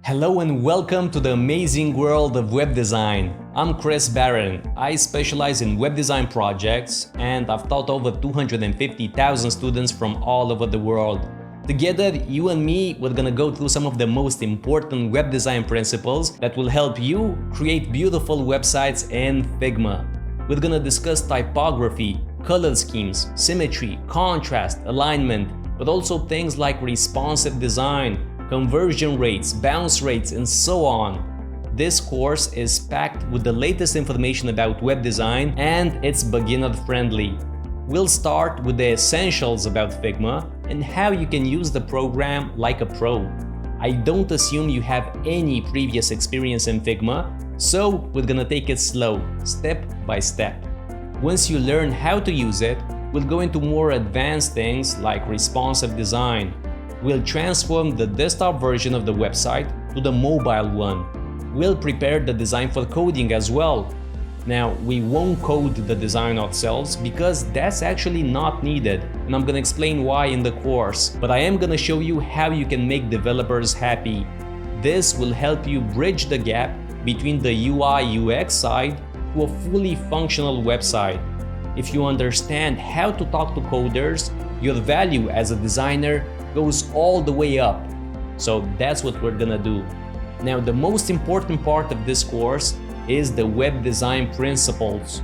Hello and welcome to the amazing world of web design. I'm Chris Barron. I specialize in web design projects and I've taught over 250,000 students from all over the world. Together, you and me, we're gonna go through some of the most important web design principles that will help you create beautiful websites in Figma. We're gonna discuss typography, color schemes, symmetry, contrast, alignment, but also things like responsive design, conversion rates, bounce rates, and so on. This course is packed with the latest information about web design and it's beginner friendly. We'll start with the essentials about Figma and how you can use the program like a pro. I don't assume you have any previous experience in Figma, so we're gonna take it slow, step by step. Once you learn how to use it, we'll go into more advanced things like responsive design. We'll transform the desktop version of the website to the mobile one. We'll prepare the design for coding as well. Now, we won't code the design ourselves because that's actually not needed, and I'm gonna explain why in the course. But I am gonna show you how you can make developers happy. This will help you bridge the gap between the UI UX side to a fully functional website. If you understand how to talk to coders, your value as a designer goes all the way up. So that's what we're gonna do. Now, the most important part of this course is the web design principles.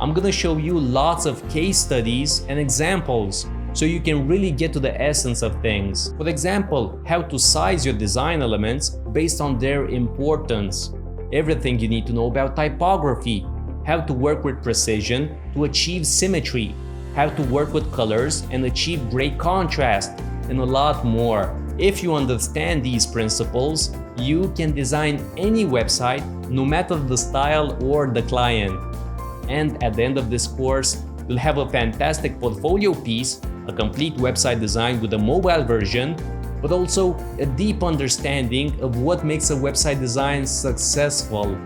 I'm gonna show you lots of case studies and examples so you can really get to the essence of things. For example, how to size your design elements based on their importance. Everything you need to know about typography, how to work with precision to achieve symmetry, how to work with colors and achieve great contrast, and a lot more. If you understand these principles, you can design any website, no matter the style or the client. And at the end of this course, you'll have a fantastic portfolio piece, a complete website design with a mobile version, but also a deep understanding of what makes a website design successful.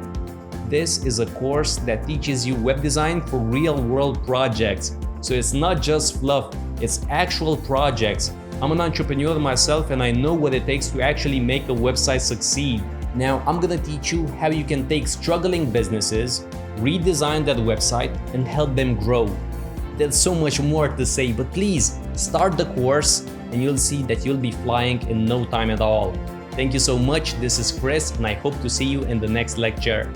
This is a course that teaches you web design for real-world projects. So it's not just fluff, it's actual projects. I'm an entrepreneur myself and I know what it takes to actually make a website succeed. Now I'm gonna teach you how you can take struggling businesses, redesign that website and help them grow. There's so much more to say, but please start the course and you'll see that you'll be flying in no time at all. Thank you so much. This is Chris and I hope to see you in the next lecture.